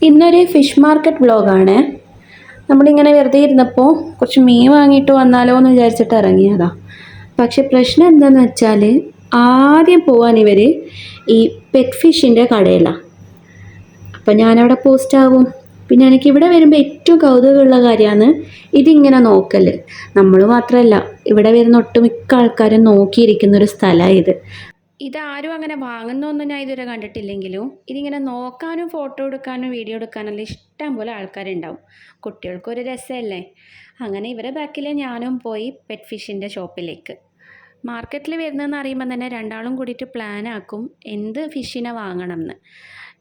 ഇന്നൊരു fish market വ്ളോഗാണ്. നമ്മളിങ്ങനെ വെറുതെ ഇരുന്നപ്പോൾ കുറച്ച് മീൻ വാങ്ങിയിട്ട് വന്നാലോ എന്ന് വിചാരിച്ചിട്ട് ഇറങ്ങിയതാ. പക്ഷെ പ്രശ്നം എന്താണെന്ന് വെച്ചാൽ ആദ്യം പോകാൻ ഇവർ ഈ പെറ്റ് ഫിഷിൻ്റെ കടയിലാണ്. അപ്പം ഞാനവിടെ പോസ്റ്റ് ആവും. പിന്നെ എനിക്ക് ഇവിടെ വരുമ്പോൾ ഏറ്റവും കൗതുകമുള്ള കാര്യമാണ് ഇതിങ്ങനെ നോക്കൽ. നമ്മൾ മാത്രമല്ല, ഇവിടെ വരുന്ന ഒട്ടുമിക്ക ആൾക്കാരും നോക്കിയിരിക്കുന്നൊരു സ്ഥലമാണ് ഇത്. ഇതാരും അങ്ങനെ വാങ്ങുന്നൊന്നും ഞാൻ ഇതുവരെ കണ്ടിട്ടില്ലെങ്കിലും ഇതിങ്ങനെ നോക്കാനും ഫോട്ടോ എടുക്കാനും വീഡിയോ എടുക്കാനെല്ലാം ഇഷ്ടം പോലെ ആൾക്കാരുണ്ടാവും. കുട്ടികൾക്കൊരു രസമല്ലേ. അങ്ങനെ ഇവരെ ബാക്കിൽ ഞാനും പോയി പെറ്റ് ഫിഷിൻ്റെ ഷോപ്പിലേക്ക്. മാർക്കറ്റിൽ വരുന്നതെന്ന് അറിയുമ്പോൾ തന്നെ രണ്ടാളും കൂടിയിട്ട് പ്ലാൻ ആക്കും എന്ത് ഫിഷിനെ വാങ്ങണം എന്ന്.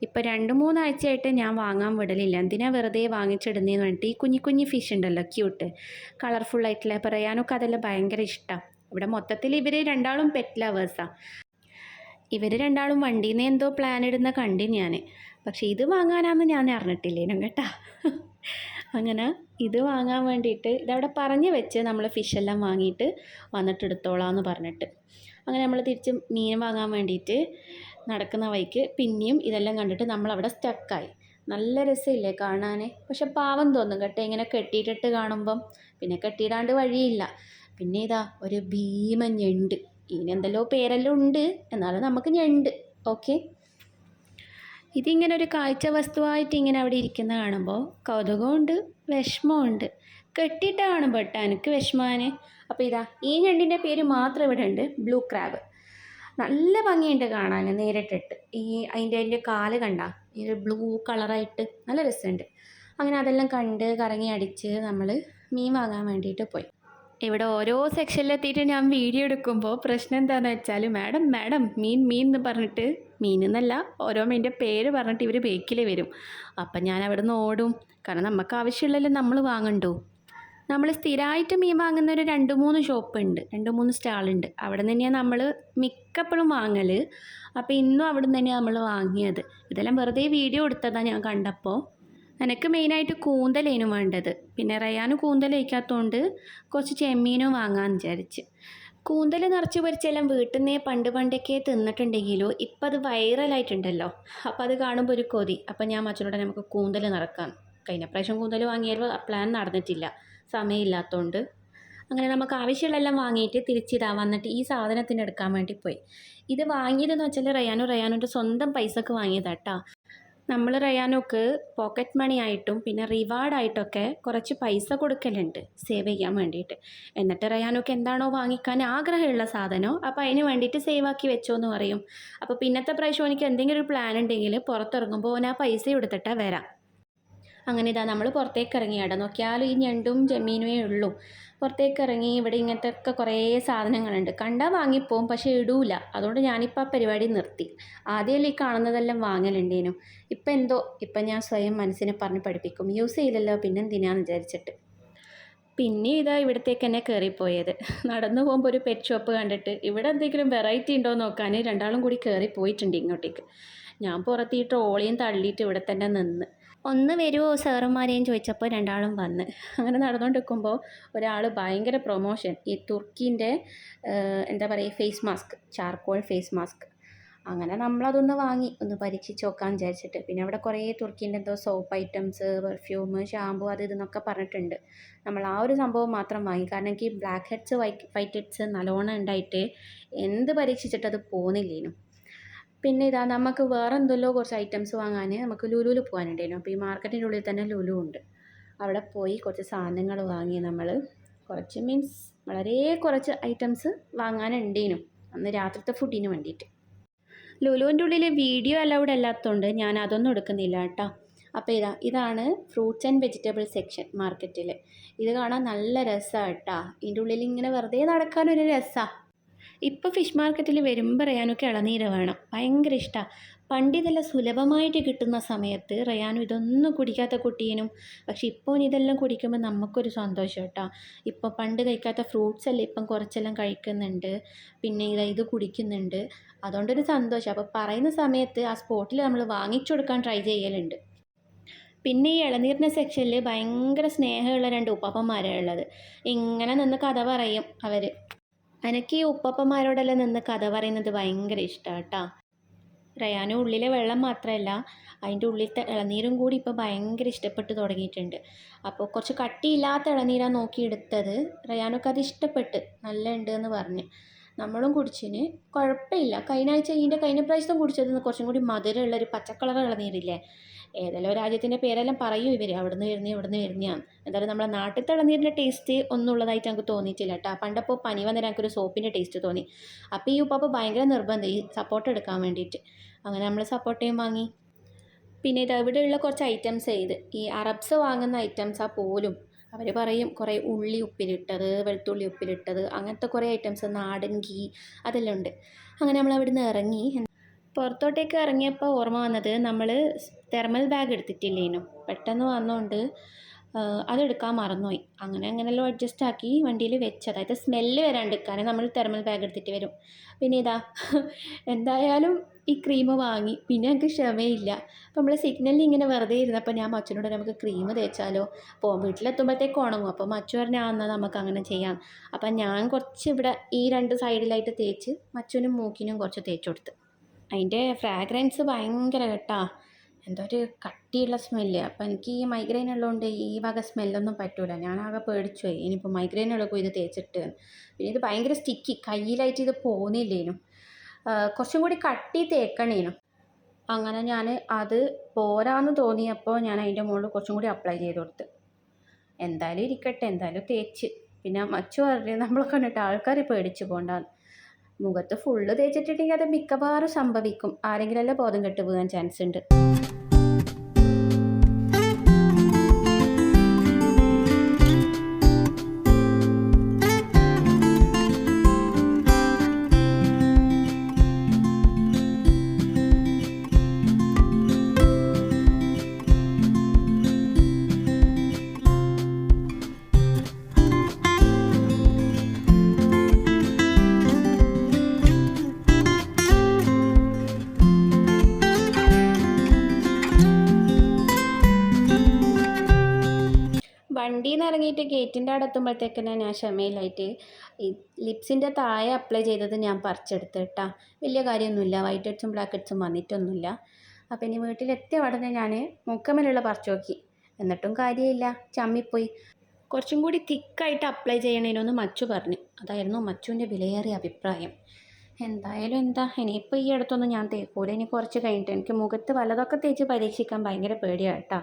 ഇപ്പോൾ 2-3 ആഴ്ചയായിട്ട് ഞാൻ വാങ്ങാൻ വിടലില്ല. എന്തിനാ വെറുതെ വാങ്ങിച്ചിടുന്നതെന്ന് പറഞ്ഞിട്ട് ഈ കുഞ്ഞി കുഞ്ഞി ഫിഷ് ഉണ്ടല്ലോ, ക്യൂട്ട് കളർഫുള്ളായിട്ടുള്ള, പറയാനൊക്കെ അതെല്ലാം ഭയങ്കര ഇഷ്ടമാണ്. ഇവിടെ മൊത്തത്തിൽ ഇവർ രണ്ടാളും പെറ്റ് ലവേഴ്സാണ്. ഇവർ രണ്ടാളും വണ്ടിയിൽ നിന്ന് എന്തോ പ്ലാൻ ഇടുന്ന കണ്ടി ഞാൻ. പക്ഷേ ഇത് വാങ്ങാനാണെന്ന് ഞാൻ അറിഞ്ഞിട്ടില്ലേനും കേട്ടോ. അങ്ങനെ ഇത് വാങ്ങാൻ വേണ്ടിയിട്ട് ഇതവിടെ പറഞ്ഞു വെച്ച് നമ്മൾ ഫിഷെല്ലാം വാങ്ങിയിട്ട് വന്നിട്ട് എടുത്തോളാമെന്ന് പറഞ്ഞിട്ട് അങ്ങനെ നമ്മൾ തിരിച്ച് മീൻ വാങ്ങാൻ വേണ്ടിയിട്ട് നടക്കുന്ന വഴിക്ക് പിന്നെയും ഇതെല്ലാം കണ്ടിട്ട് നമ്മളവിടെ സ്റ്റക്കായി. നല്ല രസമില്ലേ കാണാൻ. പക്ഷെ പാവം തോന്നും കേട്ടോ ഇങ്ങനെ കെട്ടിയിട്ടിട്ട് കാണുമ്പം. പിന്നെ കെട്ടിയിടാണ്ട് വഴിയില്ല. പിന്നെ ഇതാ ഒരു ഭീമൻ ഞണ്ട്. ഇതിനെന്തെല്ലോ പേരെല്ലാം ഉണ്ട്, എന്നാലും നമുക്ക് ഞണ്ട്. ഓക്കെ, ഇതിങ്ങനെ ഒരു കാഴ്ച വസ്തുവായിട്ട് ഇങ്ങനെ അവിടെ ഇരിക്കുന്ന കാണുമ്പോൾ കൗതുകമുണ്ട്, വിഷമമുണ്ട്. കെട്ടിയിട്ട് കാണുമ്പോൾ കേട്ടോ എനിക്ക് വിഷമാന്. അപ്പോൾ ഇതാ ഈ ഞണ്ടിൻ്റെ പേര് മാത്രം ഇവിടെ ഉണ്ട്, ബ്ലൂ ക്രാബ്. നല്ല ഭംഗിയുണ്ട് കാണാൻ നേരിട്ടിട്ട്. അതിൻ്റെ കാല് കണ്ട ഈ ബ്ലൂ കളറായിട്ട് നല്ല രസമുണ്ട്. അങ്ങനെ അതെല്ലാം കണ്ട് കറങ്ങി അടിച്ച് നമ്മൾ മീൻ വാങ്ങാൻ വേണ്ടിയിട്ട് പോയി. ഇവിടെ ഓരോ സെക്ഷനിലെത്തിയിട്ട് ഞാൻ വീഡിയോ എടുക്കുമ്പോൾ പ്രശ്നം എന്താണെന്ന് വെച്ചാൽ മാഡം മീൻ എന്ന് പറഞ്ഞിട്ട്, മീൻ എന്നല്ല ഓരോ മീനിൻ്റെ പേര് പറഞ്ഞിട്ട് ഇവർ ബേക്കിൽ വരും. അപ്പം ഞാൻ അവിടെ നിന്ന് ഓടും. കാരണം നമുക്ക് ആവശ്യമുള്ളതെല്ലാം നമ്മൾ വാങ്ങണ്ടോ. നമ്മൾ സ്ഥിരമായിട്ട് മീൻ വാങ്ങുന്ന ഒരു 2-3 ഷോപ്പുണ്ട്, 2-3 സ്റ്റാളുണ്ട്. അവിടെ നിന്ന് തന്നെയാണ് നമ്മൾ മിക്കപ്പോഴും വാങ്ങൽ. അപ്പോൾ ഇന്നും അവിടെ നിന്ന് തന്നെയാണ് നമ്മൾ വാങ്ങിയത്. ഇതെല്ലാം വെറുതെ വീഡിയോ എടുത്തതാണ് ഞാൻ കണ്ടപ്പോൾ. എനിക്ക് മെയിനായിട്ട് കൂന്തലേനും വേണ്ടത്. പിന്നെ റയാനും കൂന്തൽ കഴിക്കാത്തതുകൊണ്ട് കുറച്ച് ചെമ്മീനും വാങ്ങാമെന്ന് വിചാരിച്ച്. കൂന്തൽ നിറച്ച് പൊരിച്ചെല്ലാം വീട്ടിൽ നിന്നേ പണ്ടൊക്കെ തിന്നിട്ടുണ്ടെങ്കിലോ ഇപ്പം അത് വൈറലായിട്ടുണ്ടല്ലോ. അപ്പോൾ അത് കാണുമ്പോൾ ഒരു കൊതി. അപ്പം ഞാൻ മച്ചനോട് നമുക്ക് കൂന്തൽ നിറക്കാം. കഴിഞ്ഞ പ്രാവശ്യം കൂന്തൽ വാങ്ങിയാൽ പ്ലാൻ നടന്നിട്ടില്ല, സമയമില്ലാത്തതുകൊണ്ട്. അങ്ങനെ നമുക്ക് ആവശ്യമുള്ളതെല്ലാം വാങ്ങിയിട്ട് തിരിച്ചിതാ വന്നിട്ട് ഈ സാധനത്തിന് എടുക്കാൻ വേണ്ടി പോയി. ഇത് വാങ്ങിയതെന്ന് വെച്ചാൽ റയാനോൻ്റെ സ്വന്തം പൈസക്ക് വാങ്ങിയതാട്ടോ. നമ്മൾ റയാനോക്ക് പോക്കറ്റ് മണി ആയിട്ടും പിന്നെ റിവാർഡായിട്ടൊക്കെ കുറച്ച് പൈസ കൊടുക്കലുണ്ട് സേവ് ചെയ്യാൻ വേണ്ടിയിട്ട്. എന്നിട്ട് റയാനോക്ക് എന്താണോ വാങ്ങിക്കാൻ ആഗ്രഹമുള്ള സാധനം അപ്പോൾ അതിന് വേണ്ടിയിട്ട് സേവ് ആക്കി വെച്ചോ എന്ന് പറയും. അപ്പോൾ പിന്നത്തെ പ്രാവശ്യം എനിക്ക് എന്തെങ്കിലും ഒരു പ്ലാൻ ഉണ്ടെങ്കിൽ പുറത്തിറങ്ങുമ്പോൾ ഓൻ ആ പൈസ എടുത്തിട്ടാണ് വരാം. അങ്ങനെ ഇതാ നമ്മൾ പുറത്തേക്ക് ഇറങ്ങി. അവിടെ നോക്കിയാലും ഈ ഞണ്ടും ചെമ്മീനുമേ ഉള്ളൂ. പുറത്തേക്ക് ഇറങ്ങി. ഇവിടെ ഇങ്ങനത്തെ ഒക്കെ കുറേ സാധനങ്ങളുണ്ട്. കണ്ടാൽ വാങ്ങിപ്പോവും, പക്ഷേ ഇടൂല. അതുകൊണ്ട് ഞാനിപ്പോൾ ആ പരിപാടി നിർത്തി. ആദ്യമല്ലേ ഈ കാണുന്നതെല്ലാം വാങ്ങലുണ്ടേനു. ഇപ്പം ഞാൻ സ്വയം മനസ്സിനെ പറഞ്ഞ് പഠിപ്പിക്കും, യൂസ് ചെയ്യില്ലല്ലോ പിന്നെന്തിനാന്ന് വിചാരിച്ചിട്ട്. പിന്നെ ഇതാ ഇവിടത്തേക്ക് തന്നെ കയറിപ്പോയത്. നടന്നു പോകുമ്പോൾ ഒരു പെറ്റ് ഷോപ്പ് കണ്ടിട്ട് ഇവിടെ എന്തെങ്കിലും വെറൈറ്റി ഉണ്ടോ എന്ന് നോക്കാൻ രണ്ടാളും കൂടി കയറി പോയിട്ടുണ്ട് ഇങ്ങോട്ടേക്ക്. ഞാൻ പുറത്ത് ഈ ട്രോളിയും തള്ളിയിട്ട് ഇവിടെ തന്നെ നിന്ന്. ഒന്ന് വരുമോ സാറുമാരെയും ചോദിച്ചപ്പോൾ രണ്ടാളും വന്ന്. അങ്ങനെ നടന്നുകൊണ്ടിരിക്കുമ്പോൾ ഒരാൾ ഭയങ്കര പ്രൊമോഷൻ, ഈ തുർക്കീൻ്റെ എന്താ പറയുക face mask, charcoal face mask. അങ്ങനെ നമ്മളതൊന്ന് വാങ്ങി ഒന്ന് പരീക്ഷിച്ച് നോക്കാൻ വിചാരിച്ചിട്ട്. പിന്നെ അവിടെ കുറേ തുർക്കീൻ്റെ എന്തോ സോപ്പ് ഐറ്റംസ്, പെർഫ്യൂം, ഷാമ്പു അത് ഇതെന്നൊക്കെ പറഞ്ഞിട്ടുണ്ട്. നമ്മൾ ആ ഒരു സംഭവം മാത്രം വാങ്ങി. കാരണം എനിക്ക് ബ്ലാക്ക് ഹെഡ്സ് വൈറ്റ് ഹെഡ്സ് നല്ലോണം ഉണ്ടായിട്ട് എന്ത് പരീക്ഷിച്ചിട്ടത് പോകുന്നില്ലേനു. പിന്നെ ഇതാ നമുക്ക് വേറെ എന്തെല്ലോ കുറച്ച് ഐറ്റംസ് വാങ്ങാൻ നമുക്ക് ലുലുവിൽ പോകാനുണ്ടായിരുന്നു. അപ്പോൾ ഈ മാർക്കറ്റിൻ്റെ ഉള്ളിൽ തന്നെ ലുലു ഉണ്ട്. അവിടെ പോയി കുറച്ച് സാധനങ്ങൾ വാങ്ങി. നമ്മൾ കുറച്ച് മീൻസ് വളരെ കുറച്ച് ഐറ്റംസ് വാങ്ങാനുണ്ടേനു അന്ന് രാത്രിത്തെ ഫുഡിന് വേണ്ടിയിട്ട്. ലുലുവിൻ്റെ ഉള്ളിൽ വീഡിയോ അലൗഡ് അല്ലാത്തതുകൊണ്ട് ഞാൻ അതൊന്നും എടുക്കുന്നില്ല കേട്ടോ. അപ്പോൾ ഇതാണ് ഫ്രൂട്ട്സ് ആൻഡ് വെജിറ്റബിൾ സെക്ഷൻ മാർക്കറ്റിൽ. ഇത് കാണാൻ നല്ല രസമാണ് കേട്ടോ. ഇതിൻ്റെ ഉള്ളിൽ ഇങ്ങനെ വെറുതെ നടക്കാനൊരു രസമാണ്. ഇപ്പോൾ ഫിഷ് മാർക്കറ്റിൽ വരുമ്പോൾ റയാനൊക്കെ ഇളനീര് വേണം, ഭയങ്കര ഇഷ്ടമാണ്. പണ്ട് ഇതെല്ലാം സുലഭമായിട്ട് കിട്ടുന്ന സമയത്ത് റയാനും ഇതൊന്നും കുടിക്കാത്ത കുട്ടീനും. പക്ഷെ ഇപ്പോൾ ഇതെല്ലാം കുടിക്കുമ്പോൾ നമുക്കൊരു സന്തോഷം കേട്ടോ. ഇപ്പോൾ പണ്ട് കഴിക്കാത്ത ഫ്രൂട്ട്സ് എല്ലാം ഇപ്പം കുറച്ചെല്ലാം കഴിക്കുന്നുണ്ട്. പിന്നെ ഇത് കുടിക്കുന്നുണ്ട്. അതുകൊണ്ടൊരു സന്തോഷം. അപ്പോൾ പറയുന്ന സമയത്ത് ആ സ്പോട്ടിൽ നമ്മൾ വാങ്ങിച്ചു കൊടുക്കാൻ ട്രൈ ചെയ്യലുണ്ട്. പിന്നെ ഈ ഇളനീരിൻ്റെ സെക്ഷനിൽ ഭയങ്കര സ്നേഹമുള്ള 2 ഉപ്പാപ്പന്മാരാണ് ഉള്ളത്. ഇങ്ങനെ നിന്ന് കഥ പറയും അവർ. എനിക്ക് ഈ ഉപ്പപ്പന്മാരോടെല്ലാം നിന്ന് കഥ പറയുന്നത് ഭയങ്കര ഇഷ്ടമാണ് കേട്ടോ. റയാനും ഉള്ളിലെ വെള്ളം മാത്രമല്ല അതിൻ്റെ ഉള്ളിലത്തെ ഇളനീരും കൂടി ഇപ്പോൾ ഭയങ്കര ഇഷ്ടപ്പെട്ട് തുടങ്ങിയിട്ടുണ്ട്. അപ്പോൾ കുറച്ച് കട്ടിയില്ലാത്ത ഇളനീരാണ് നോക്കിയെടുത്തത്. റയാനൊക്കെ അത് ഇഷ്ടപ്പെട്ട് നല്ല ഉണ്ട് എന്ന് പറഞ്ഞ്. നമ്മളും കുടിച്ചിന്, കുഴപ്പമില്ല. കഴിഞ്ഞ പ്രാവശ്യത്തെ കുടിച്ചത് കുറച്ചും കൂടി മധുരമുള്ളൊരു പച്ചക്കളർ ഇളനീരില്ലേ, ഏതെല്ലാം രാജ്യത്തിൻ്റെ പേരെല്ലാം പറയും ഇവർ, അവിടുന്ന് വരുന്നതാണ്. എന്തായാലും നമ്മളെ നാട്ടിലത്തെ ഇളനീരിൻ്റെ ടേസ്റ്റ് ഒന്നും ഉള്ളതായിട്ട് ഞങ്ങൾക്ക് തോന്നിയിട്ടില്ല കേട്ടോ. പണ്ടപ്പോൾ പനി വന്നിട്ട് ഞങ്ങൾക്കൊരു സോപ്പിൻ്റെ ടേസ്റ്റ് തോന്നി. അപ്പോൾ ഈ ഉപ്പാപ്പ ഭയങ്കര നിർബന്ധം ഈ സപ്പോർട്ട് എടുക്കാൻ വേണ്ടിയിട്ട്. അങ്ങനെ നമ്മൾ സപ്പോർട്ടയും വാങ്ങി. പിന്നെ ഇത് ഇവിടെയുള്ള കുറച്ച് ഐറ്റംസ് ഈ അറബ്സ് വാങ്ങുന്ന ഐറ്റംസാണ് പോലും അവർ പറയും കുറേ ഉള്ളി ഉപ്പിലിട്ടത്, വെളുത്തുള്ളി ഉപ്പിലിട്ടത്, അങ്ങനത്തെ കുറേ ഐറ്റംസ്, നാടൻ ഗീ അതെല്ലാം ഉണ്ട്. അങ്ങനെ നമ്മൾ അവിടെ നിന്ന് ഇറങ്ങി. പുറത്തോട്ടേക്ക് ഇറങ്ങിയപ്പോൾ ഓർമ്മ വന്നത് നമ്മൾ തെർമൽ ബാഗ് എടുത്തിട്ടില്ലേനു. പെട്ടെന്ന് വന്നുകൊണ്ട് അതെടുക്കാൻ മറന്നുപോയി. അങ്ങനെല്ലാം അഡ്ജസ്റ്റ് ആക്കി വണ്ടിയിൽ വെച്ച്, അതായത് സ്മെല്ല് വരാണ്ടിരിക്കാൻ നമ്മൾ തെർമൽ ബാഗ് എടുത്തിട്ട് വരും. പിന്നെ ഇതാ എന്തായാലും ഈ ക്രീം വാങ്ങി. പിന്നെ ഞങ്ങൾക്ക് ക്ഷമയില്ല. അപ്പോൾ നമ്മൾ സിഗ്നലിൽ ഇങ്ങനെ വെറുതെ ഇരുന്നപ്പോൾ ഞാൻ മച്ചനോട് നമുക്ക് ക്രീം തേച്ചാലോ, വീട്ടിലെത്തുമ്പോഴത്തേക്ക് ഉണങ്ങും. അപ്പോൾ മച്ചു പറഞ്ഞാൽ എന്നാൽ നമുക്ക് അങ്ങനെ ചെയ്യാം. അപ്പം ഞാൻ കുറച്ച് ഇവിടെ ഈ 2 സൈഡിലായിട്ട് തേച്ച് മച്ചുവിനും മൂക്കിനും കുറച്ച് തേച്ച് കൊടുത്ത്. അതിൻ്റെ ഫ്രാഗ്രൻസ് ഭയങ്കര കേട്ടാ, എന്തോ ഒരു കട്ടിയുള്ള സ്മെല്ല്. അപ്പോൾ എനിക്ക് ഈ മൈഗ്രെയിൻ ഉള്ളതുകൊണ്ട് ഈ വക സ്മെല്ലൊന്നും പറ്റൂല. ഞാനാകെ പേടിച്ചു പോയി, ഇനിയിപ്പോൾ മൈഗ്രെയിൻ ഉള്ളപ്പോൾ ഇത് തേച്ചിട്ട്. പിന്നെ ഇത് ഭയങ്കര സ്റ്റിക്കി, കയ്യിലായിട്ട് ഇത് പോകുന്നില്ലേനു. കുറച്ചും കൂടി കട്ടി തേക്കണേനു. അങ്ങനെ ഞാൻ അത് പോരാന്ന് തോന്നിയപ്പോൾ ഞാൻ അതിൻ്റെ മുകളിൽ കുറച്ചും കൂടി അപ്ലൈ ചെയ്ത് കൊടുത്ത്. എന്തായാലും ഇരിക്കട്ടെ, എന്തായാലും തേച്ച്. പിന്നെ മച്ചു പറഞ്ഞു നമ്മളെ കണ്ടിട്ട് ആൾക്കാർ പേടിച്ച് പോകണ്ടാന്ന്. മുഖത്ത് ഫുള്ള് തേച്ചിട്ടുണ്ടെങ്കിൽ അത് മിക്കവാറും സംഭവിക്കും, ആരെങ്കിലല്ലേ ബോധം കെട്ട് പോകാൻ ചാൻസ് ഉണ്ട്. വണ്ടിയിൽ നിന്ന് ഇറങ്ങിയിട്ട് ഗേറ്റിൻ്റെ അവിടെ എത്തുമ്പോഴത്തേക്ക് തന്നെ ഞാൻ ക്ഷമയിലായിട്ട് ഈ ലിപ്സിൻ്റെ താഴെ അപ്ലൈ ചെയ്തത് ഞാൻ പറിച്ചെടുത്ത് കേട്ടാ. വലിയ കാര്യമൊന്നുമില്ല, വൈറ്റ് ഹെഡ്സും ബ്ലാക്ക് ഹെഡ്സും വന്നിട്ടൊന്നുമില്ല. അപ്പോൾ ഇനി വീട്ടിലെത്തിയ ഉടനെ ഞാൻ മുക്കമ്മലുള്ള പറിച്ചു നോക്കി, എന്നിട്ടും കാര്യമില്ല, ചമ്മിപ്പോയി. കുറച്ചും കൂടി തിക്കായിട്ട് അപ്ലൈ ചെയ്യണേനൊന്ന് മച്ചു പറഞ്ഞു. അതായിരുന്നു മച്ചുവിൻ്റെ വിലയേറിയ അഭിപ്രായം. എന്തായാലും ഇനിയിപ്പോൾ ഈ അടുത്തൊന്നും ഞാൻ തേക്കൂല, ഇനി കുറച്ച് കഴിഞ്ഞിട്ട്. എനിക്ക് മുഖത്ത് വല്ലതൊക്കെ തേച്ച് പരീക്ഷിക്കാൻ ഭയങ്കര പേടിയാണ് കേട്ടോ.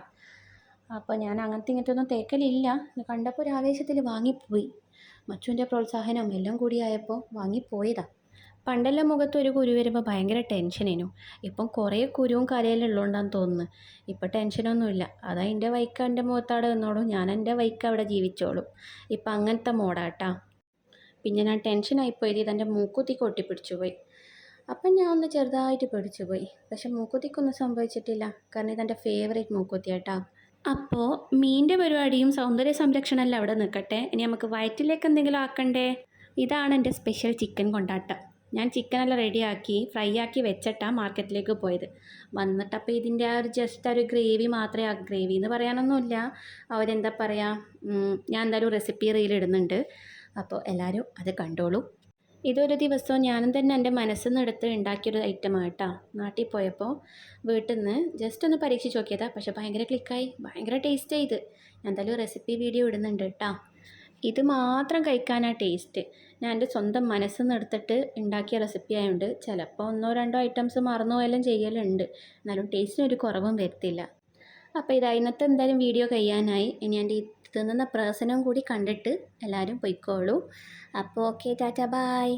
അപ്പോൾ ഞാൻ ഇങ്ങനത്തെ ഒന്നും തേക്കലില്ല. കണ്ടപ്പോൾ ഒരു ആവേശത്തിൽ വാങ്ങിപ്പോയി. മച്ചുവിൻ്റെ പ്രോത്സാഹനവും എല്ലാം കൂടിയായപ്പോൾ വാങ്ങിപ്പോയതാ. പണ്ടെല്ലാം മുഖത്ത് ഒരു കുരു വരുമ്പോൾ ഭയങ്കര ടെൻഷനേനു. ഇപ്പം കുറേ കുരുവും കരയെല്ലാം ഉള്ളതുകൊണ്ടാന്ന് തോന്നുന്നു. ഇപ്പം ടെൻഷനൊന്നുമില്ല. അതാ എൻ്റെ വൈക്ക് എൻ്റെ മുഖത്തവിടെ നിന്നോളും, ഞാൻ എൻ്റെ വൈക്ക് അവിടെ ജീവിച്ചോളും. ഇപ്പം അങ്ങനത്തെ മോഡാട്ടാ. പിന്നെ ഞാൻ ടെൻഷനായിപ്പോയി, ഇതെൻ്റെ മൂക്കുത്തിക്ക് ഒട്ടിപ്പിടിച്ചു പോയി. അപ്പം ഞാൻ ഒന്ന് ചെറുതായിട്ട് പേടിച്ചു പോയി. പക്ഷെ മൂക്കുത്തിക്കൊന്നും സംഭവിച്ചിട്ടില്ല, കാരണം ഇതെൻ്റെ ഫേവറേറ്റ് മൂക്കുത്തിയാട്ടാ. അപ്പോൾ മീനിൻ്റെ പരിപാടിയും സൗന്ദര്യ സംരക്ഷണമെല്ലാം അവിടെ നിൽക്കട്ടെ. ഇനി നമുക്ക് വയറ്റിലേക്ക് എന്തെങ്കിലും ആക്കണ്ടേ. ഇതാണ് എൻ്റെ സ്പെഷ്യൽ ചിക്കൻ കൊണ്ടാട്ടം. ഞാൻ ചിക്കനെല്ലാം റെഡിയാക്കി ഫ്രൈ ആക്കി വെച്ചിട്ടാണ് മാർക്കറ്റിലേക്ക് പോയത്. വന്നിട്ടപ്പോൾ ഇതിൻ്റെ ജസ്റ്റ് ഒരു ഗ്രേവി മാത്രമേ, ഗ്രേവി എന്ന് പറയാനൊന്നുമില്ല, അവരെന്താ പറയുക, ഞാൻ എന്തായാലും റെസിപ്പി റീലിടുന്നുണ്ട്. അപ്പോൾ എല്ലാവരും അത് കണ്ടോളൂ. ഇതൊരു ദിവസവും ഞാനും തന്നെ എൻ്റെ മനസ്സിൽ നിന്ന് എടുത്ത് ഉണ്ടാക്കിയൊരു ഐറ്റമാണ് കേട്ടോ. നാട്ടിൽ പോയപ്പോൾ വീട്ടിൽ നിന്ന് ജസ്റ്റ് ഒന്ന് പരീക്ഷിച്ച് നോക്കിയതാണ്. പക്ഷേ ഭയങ്കര ക്ലിക്കായി, ഭയങ്കര ടേസ്റ്റായി ഇത്. ഞാൻ എന്തായാലും റെസിപ്പി വീഡിയോ ഇടുന്നുണ്ട് കേട്ടോ. ഇത് മാത്രം കഴിക്കാനാണ് ടേസ്റ്റ്. ഞാൻ എൻ്റെ സ്വന്തം മനസ്സിൽ നിന്ന് എടുത്തിട്ട് ഉണ്ടാക്കിയ റെസിപ്പി ആയതുകൊണ്ട് ചിലപ്പോൾ 1-2 ഐറ്റംസ് മറന്നുപോയെല്ലാം ചെയ്യലുണ്ട്, എന്നാലും ടേസ്റ്റിനൊരു കുറവും വരുത്തില്ല. അപ്പോൾ ഇന്നത്തെ എന്തായാലും വീഡിയോ കഴിയാനായി. ഇനി എൻ്റെ തിന്നുന്ന പ്രസനം കൂടി കണ്ടിട്ട് എല്ലാവരും പൊയ്ക്കോളൂ. അപ്പോൾ ഓക്കെ, ടാറ്റ, ബായ്.